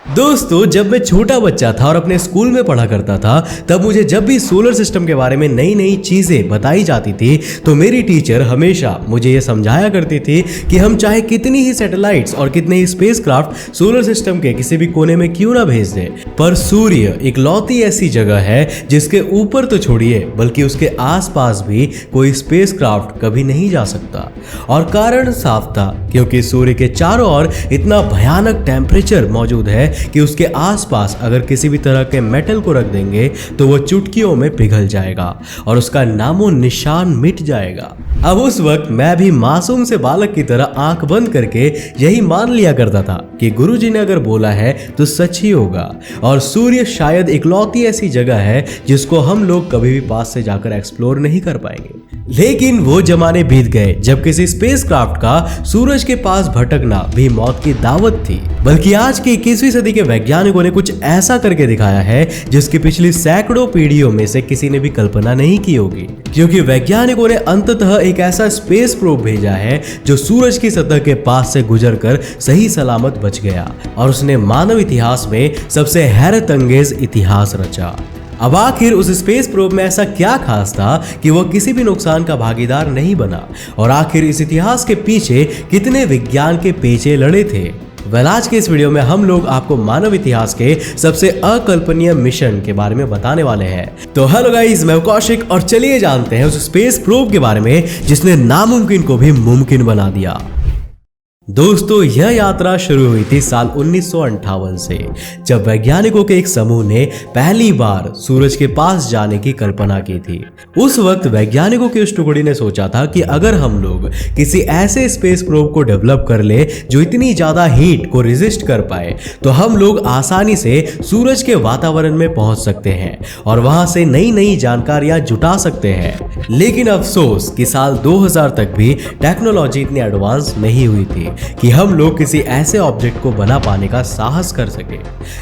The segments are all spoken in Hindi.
दोस्तों, जब मैं छोटा बच्चा था और अपने स्कूल में पढ़ा करता था, तब मुझे जब भी सोलर सिस्टम के बारे में नई नई चीजें बताई जाती थी तो मेरी टीचर हमेशा मुझे ये समझाया करती थी कि हम चाहे कितनी ही सैटेलाइट्स और कितने ही स्पेसक्राफ्ट सोलर सिस्टम के किसी भी कोने में क्यों ना भेज दें, पर सूर्य इकलौती ऐसी जगह है जिसके ऊपर तो छोड़िए बल्कि उसके आसपास भी कोई स्पेसक्राफ्ट कभी नहीं जा सकता। और कारण साफ था, क्योंकि सूर्य के चारों ओर इतना भयानक टेम्परेचर मौजूद है कि उसके आसपास अगर किसी भी तरह के मेटल को रख देंगे तो वो चुटकियों में पिघल जाएगा और उसका नामो निशान मिट जाएगा। अब उस वक्त मैं भी मासूम से बालक की तरह आंख बंद करके यही मान लिया करता था कि गुरुजी ने अगर बोला है तो सच ही होगा, और सूर्य शायद इकलौती ऐसी जगह है जिसको हम लोग कभी भी पास से जाकर एक्सप्लोर नहीं कर पाएंगे। लेकिन वो जमाने बीत गए जब किसी स्पेसक्राफ्ट का सूरज के पास भटकना भी मौत की दावत थी, बल्कि आज की 21वीं सदी के वैज्ञानिकों ने कुछ ऐसा करके दिखाया है जिसकी पिछली सैकड़ों पीढ़ियों में से किसी ने भी कल्पना नहीं की होगी। क्योंकि वैज्ञानिकों ने अंततः एक ऐसा स्पेस प्रोब भेजा है जो सूरज की सतह के पास से गुजरकर सही सलामत बच गया और उसने मानव इतिहास में सबसे हैरत अंगेज इतिहास रचा। अब आखिर उस स्पेस प्रोब में ऐसा क्या खास था कि वह किसी भी नुकसान का भागीदार नहीं बना, और आखिर इस इतिहास के पीछे कितने विज्ञान के पेचे लड़े थे। आज के इस वीडियो में हम लोग आपको मानव इतिहास के सबसे अकल्पनीय मिशन के बारे में बताने वाले हैं। तो हेलो गाइस, मैं कौशिक, और चलिए जानते हैं उस स्पेस प्रोब के बारे में जिसने नामुमकिन को भी मुमकिन बना दिया। दोस्तों, यह यात्रा शुरू हुई थी साल 1958 से, जब वैज्ञानिकों के एक समूह ने पहली बार सूरज के पास जाने की कल्पना की थी। उस वक्त वैज्ञानिकों की उस टुकड़ी ने सोचा था कि अगर हम लोग किसी ऐसे स्पेस प्रोब को डेवलप कर ले जो इतनी ज्यादा हीट को रेजिस्ट कर पाए तो हम लोग आसानी से सूरज के वातावरण में पहुंच सकते हैं और वहां से नई नई जानकारियां जुटा सकते हैं। लेकिन अफसोस कि साल 2000 तक भी टेक्नोलॉजी इतनी एडवांस नहीं हुई थी कि हम लोग किसी ऐसे ऑब्जेक्ट को बना पाने का साहस कर सके,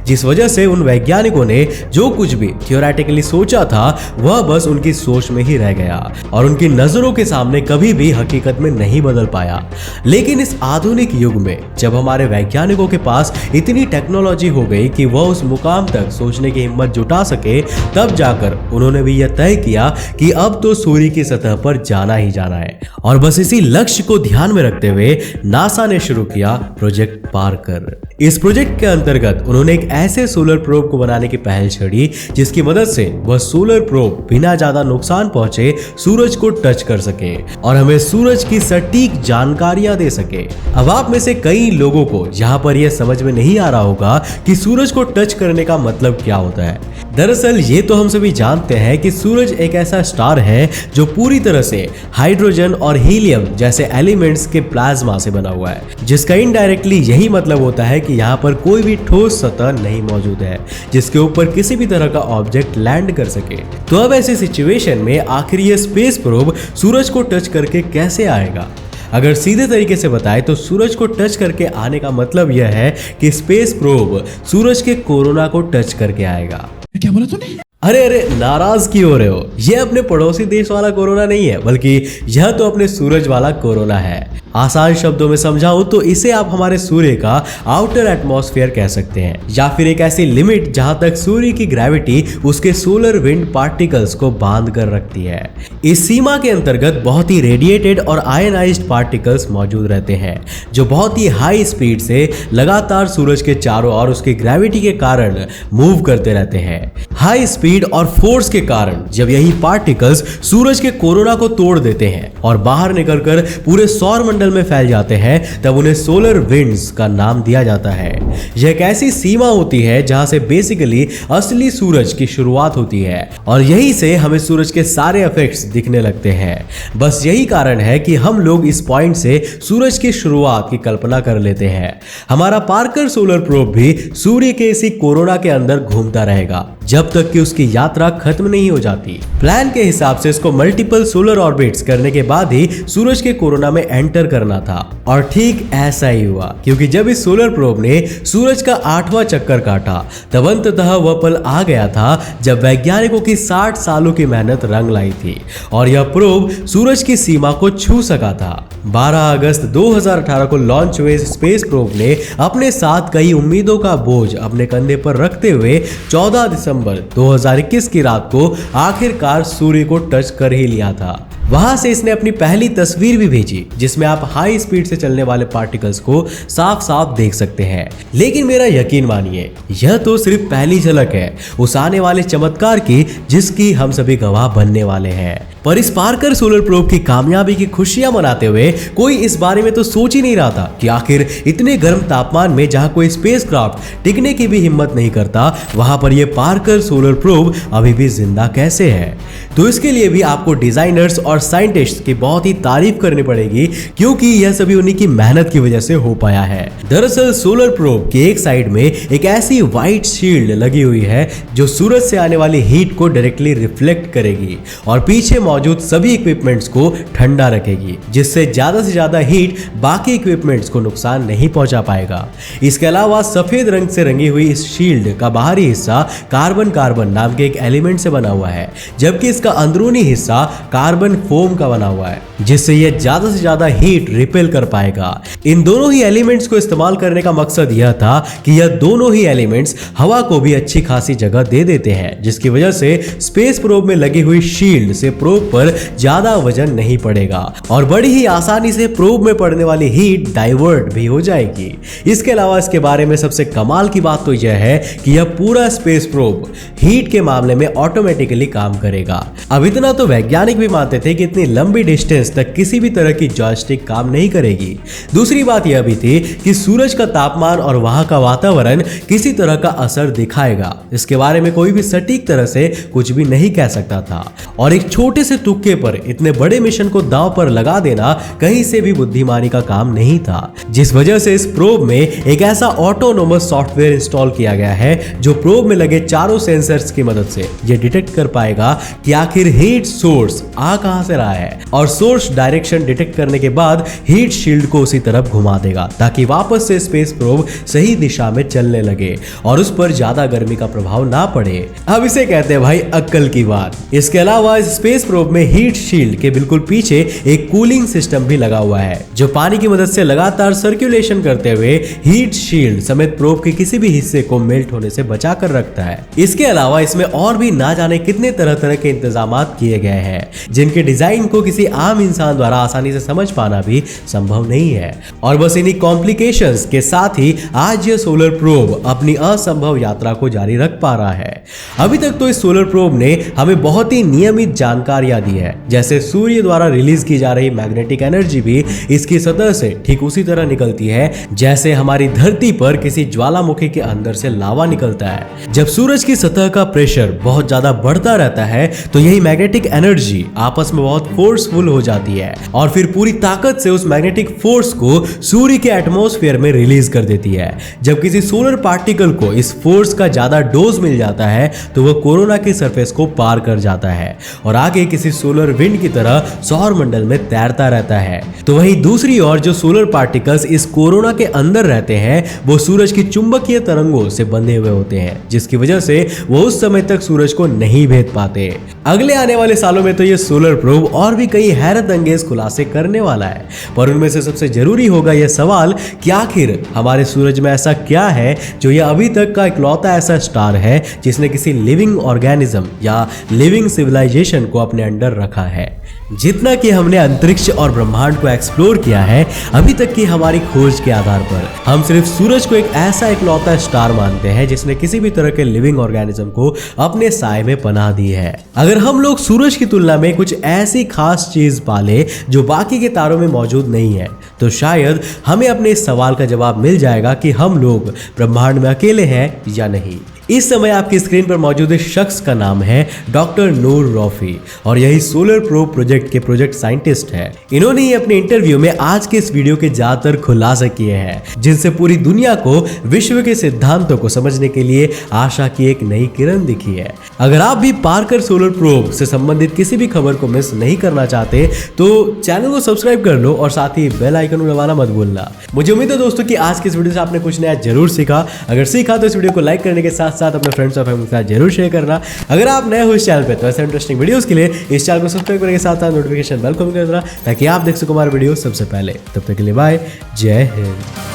जिस वजह से उन वैज्ञानिकों ने जो कुछ भी थियोरेटिकली सोचा था वह बस उनकी सोच में ही रह गया और उनकी नजरों के सामने कभी भी हकीकत में नहीं बदल पाया। लेकिन इस आधुनिक युग में जब हमारे वैज्ञानिकों के पास इतनी टेक्नोलॉजी हो गई कि वह उस मुकाम तक सोचने की हिम्मत जुटा सके, तब जाकर उन्होंने भी यह तय किया कि अब तो सूर्य की सतह पर जाना ही जाना है। और बस इसी लक्ष्य को ध्यान में रखते हुए नासा ने शुरू किया प्रोजेक्ट पार्कर। इस प्रोजेक्ट के अंतर्गत उन्होंने एक ऐसे सोलर प्रोब को बनाने की पहल छड़ी जिसकी मदद से वह सोलर प्रोब बिना ज्यादा नुकसान पहुंचे सूरज को टच कर सके और हमें सूरज की सटीक जानकारियां दे सके। अब आप में से कई लोगों को यहाँ पर यह समझ में नहीं आ रहा होगा कि सूरज को टच करने का मतलब क्या होता है। दरअसल ये तो हम सभी जानते हैं कि सूरज एक ऐसा स्टार है जो पूरी तरह से हाइड्रोजन और हीलियम जैसे एलिमेंट्स के प्लाज्मा से बना हुआ है, जिसका इनडायरेक्टली यही मतलब होता है कि यहाँ पर कोई भी ठोस सतह नहीं मौजूद है जिसके ऊपर किसी भी तरह का ऑब्जेक्ट लैंड कर सके। तो अब ऐसी सिचुएशन में आखिर ये स्पेस प्रोब सूरज को टच करके कैसे आएगा? अगर सीधे तरीके से बताए तो सूरज को टच करके आने का मतलब यह है कि स्पेस प्रोब सूरज के कोरोना को टच करके आएगा। क्या बोला तूने? अरे नाराज क्यों हो रहे हो? यह अपने पड़ोसी देश वाला कोरोना नहीं है, बल्कि यह तो अपने सूरज वाला कोरोना है। आसान शब्दों में समझाऊं तो इसे आप हमारे सूर्य का आउटर एटमॉस्फेयर कह सकते हैं, या फिर एक ऐसी लिमिट जहां तक सूर्य की ग्रेविटी उसके सोलर विंड पार्टिकल्स को बांध कर रखती है। इस सीमा के अंतर्गत बहुत ही रेडिएटेड और आयनाइज्ड पार्टिकल्स मौजूद रहते हैं जो बहुत ही हाई स्पीड से लगातार सूरज के चारों ओर उसकी ग्रेविटी के कारण मूव करते रहते हैं। हाई स्पीड और फोर्स के कारण जब यही पार्टिकल्स सूरज के कोरोना को तोड़ देते हैं और बाहर निकलकर पूरे सौर मंडल में फैल जाते हैं, तब उन्हें सोलर विंड्स का नाम दिया जाता है। यह एक ऐसी सीमा होती है जहां से बेसिकली असली सूरज की शुरुआत होती है और यहीं से हमें सूरज के सारे इफेक्ट्स दिखने लगते हैं। बस यही कारण है कि हम लोग इस पॉइंट से सूरज की शुरुआत की कल्पना कर लेते हैं। हमारा पार्कर सोलर प्रोब भी सूर्य के इसी कोरोना के अंदर घूमता रहेगा, जब तक कि उसकी यात्रा खत्म नहीं हो जाती। प्लान के हिसाब से इसको मल्टीपल सोलर ऑर्बिट्स करने के बाद ही सूरज के कोरोना में एंटर करना था और ठीक ऐसा ही हुआ, क्योंकि जब इस सोलर प्रोब ने सूरज का 8वां चक्कर काटा तब अंततः वह पल आ गया था जब वैज्ञानिकों की 60 सालों की मेहनत रंग लाई थी और यह प्रोब सूरज की सीमा को छू सका था। 12 अगस्त 2018 को लॉन्च हुए स्पेस प्रोब ने अपने साथ कई उम्मीदों का बोझ अपने कंधे पर रखते हुए 14 दिसंबर 2021 की रात को आखिरकार सूर्य को टच कर ही लिया था। वहां से इसने अपनी पहली तस्वीर भी भेजी जिसमें आप हाई स्पीड से चलने वाले पार्टिकल्स को साफ साफ देख सकते हैं। लेकिन मेरा यकीन मानिए, यह तो सिर्फ पहली झलक है उस आने वाले चमत्कार की जिसकी हम सभी गवाह बनने वाले हैं। पर इस पार्कर सोलर प्रोब की कामयाबी की खुशियां मनाते हुए कोई इस बारे में तो सोच ही नहीं रहा था कि आखिर इतने गर्म तापमान में जहां कोई स्पेसक्राफ्ट टिकने की भी हिम्मत नहीं करता, वहां पर यह पार्कर सोलर प्रोब अभी भी जिंदा कैसे है। तो इसके लिए भी आपको डिजाइनर्स और साइंटिस्ट की बहुत ही तारीफ करनी पड़ेगी, क्योंकि यह सभी उन्हीं की मेहनत की वजह से हो पाया है। दरअसल सोलर प्रोब की एक साइड में एक ऐसी व्हाइट शील्ड लगी हुई है जो सूरज से आने वाली हीट को डायरेक्टली रिफ्लेक्ट करेगी और पीछे मौजूद सभी इक्विपमेंट्स को ठंडा रखेगी, जिससे ज्यादा से ज्यादा हीट बाकी इक्विपमेंट्स को नुकसान नहीं पहुंचा पाएगा। इसके अलावा सफेद रंग से रंगी हुई इस शील्ड का बाहरी हिस्सा कार्बन कार्बन नाम के एक एलिमेंट से बना हुआ है, जबकि इसका अंदरूनी हिस्सा कार्बन फोम का बना हुआ है, जिससे यह ज्यादा से ज्यादा हीट रिपेल कर पाएगा। इन दोनों ही एलिमेंट्स को इस्तेमाल करने का मकसद यह था कि यह दोनों ही एलिमेंट्स हवा को भी अच्छी खासी जगह दे देते हैं, जिसकी वजह से स्पेस प्रोब में लगी हुई शील्ड से प्रोब पर ज्यादा वजन नहीं पड़ेगा और बड़ी ही आसानी से प्रोब में पड़ने वाली हीट डाइवर्ट भी हो जाएगी। इसके अलावा इसके बारे में सबसे कमाल की बात तो यह है कि यह पूरा स्पेस प्रोब हीट के मामले में ऑटोमेटिकली काम करेगा। अब इतना तो वैज्ञानिक भी मानते थे कि इतनी लंबी डिस्टेंस तक किसी भी तरह की जॉयस्टिक काम नहीं करेगी। दूसरी बात यह भी थी कि सूरज का तापमान और वहां का वातावरण किसी तरह का असर दिखाएगा। इसके बारे में कोई भी सटीक तरह से कुछ भी नहीं कह सकता था और एक छोटे से तुक्के पर इतने बड़े मिशन को दांव पर लगा देना कहीं से भी बुद्धिमानी का काम नहीं था, जिस वजह से इस प्रोब में एक ऐसा ऑटोनोमस सॉफ्टवेयर इंस्टॉल किया गया है जो प्रोब में लगे चारों सेंसर्स की मदद से यह डिटेक्ट कर पाएगा कि आखिर हीट सोर्स आ कहां से रहा है और सोर्स डायरेक्शन डिटेक्ट करने के बाद हीट शील्ड को उसी तरफ घुमा देगा ताकि वापस से स्पेस प्रोब सही दिशा में चलने लगे और उस पर ज्यादा गर्मी का प्रभाव ना पड़े। अब इसे कहते हैं भाई अक्ल की बात। इसके अलावा इस स्पेस प्रोब में हीट शील्ड के बिल्कुल पीछे एक कूलिंग सिस्टम भी लगा हुआ है जो पानी की मदद से लगातार सर्कुलेशन करते हुए हीट शील्ड समेत प्रोब के किसी भी हिस्से को मेल्ट होने से बचा कर रखता है। इसके अलावा इसमें और भी ना जाने कितने तरह तरह के इंतजाम किए गए हैं जिनके डिजाइन को किसी आम इंसान द्वारा आसानी से समझ पाना भी संभव नहीं है। और बस इन्हीं कॉम्प्लिकेशंस के साथ ही आज यह सोलर प्रोब अपनी असंभव यात्रा को जारी रख पा रहा है। अभी तक तो इस सोलर प्रोब ने हमें बहुत ही नियमित जानकारियां दी है, जैसे सूर्य द्वारा रिलीज की जा रही मैग्नेटिक एनर्जी भी इसकी सतह से ठीक उसी तरह निकलती है जैसे हमारी धरती पर किसी ज्वालामुखी के अंदर से लावा निकलता है। जब सूरज की सतह का प्रेशर बहुत ज्यादा बढ़ता रहता है तो यही मैग्नेटिक एनर्जी आपस में बहुत फोर्सफुल हो जाती है और फिर पूरी ताकत से उस मैग्नेटिक फोर्स को सूर्य के एटमॉस्फेयर में रिलीज कर देती है। जब किसी सोलर पार्टिकल को इस फोर्स का ज्यादा डोज मिल जाता है तो वह कोरोना की सरफेस को पार कर जाता है और आगे किसी सोलर विंड की तरह सौर मंडल में तैरता रहता है। तो वहीं दूसरी ओर जो सोलर पार्टिकल्स इस कोरोना के अंदर रहते हैं वो सूरज की चुंबकीय तरंगों से बंधे हुए होते हैं, जिसकी वजह से वो उस समय तक सूरज को नहीं भेद पाते। अगले आने वाले सालों में तो ये सोलर प्रोब और भी कई हैरत अंगेज खुलासे करने वाला है, पर उनमें से सबसे जरूरी होगा यह सवाल कि आखिर हमारे सूरज में ऐसा क्या है जो यह अभी तक का इकलौता ऐसा स्टार है जिसने किसी लिविंग ऑर्गेनिज्म या लिविंग सिविलाइजेशन को अपने अंडर रखा है। जितना कि हमने अंतरिक्ष और ब्रह्मांड को एक्सप्लोर किया है अभी तक की हमारी खोज के आधार पर, हम सिर्फ सूरज को एक ऐसा इकलौता स्टार मानते हैं जिसने किसी भी तरह के लिविंग ऑर्गेनिज्म को अपने साए में पनाह दी है। अगर हम लोग सूरज की तुलना में कुछ ऐसी खास चीज पाले जो बाकी के तारों में मौजूद नहीं है तो शायद हमें अपने इस सवाल का जवाब मिल जाएगा कि हम लोग ब्रह्मांड में अकेले हैं या नहीं। इस समय आपकी स्क्रीन पर मौजूद इस शख्स का नाम है डॉक्टर नूर रौफी और यही सोलर प्रोब प्रोजेक्ट के प्रोजेक्ट साइंटिस्ट है। इन्होंने ही अपने इंटरव्यू में आज के इस वीडियो के ज्यादातर खुलासे किए हैं जिनसे पूरी दुनिया को विश्व के सिद्धांतों को समझने के लिए आशा की एक नई किरण दिखी है। अगर आप भी पार्कर सोलर प्रोब से संबंधित किसी भी खबर को मिस नहीं करना चाहते तो चैनल को सब्सक्राइब कर लो और साथ ही बेल आइकन को दबाना मत भूलना। मुझे उम्मीद है दोस्तों कि आज की इस वीडियो से आपने कुछ नया जरूर सीखा। अगर सीखा तो इस वीडियो को लाइक करने के साथ साथ अपने फ्रेंड्स और फैमिली के साथ जरूर शेयर करना। अगर आप नए हो इस चैनल पे तो ऐसे इंटरेस्टिंग वीडियोस के लिए इस चैनल को सब्सक्राइब करने के साथ साथ नोटिफिकेशन बेल को भी कर देना ताकि आप देख सको हमारे वीडियो सबसे पहले। तब तक के लिए बाय, जय हिंद।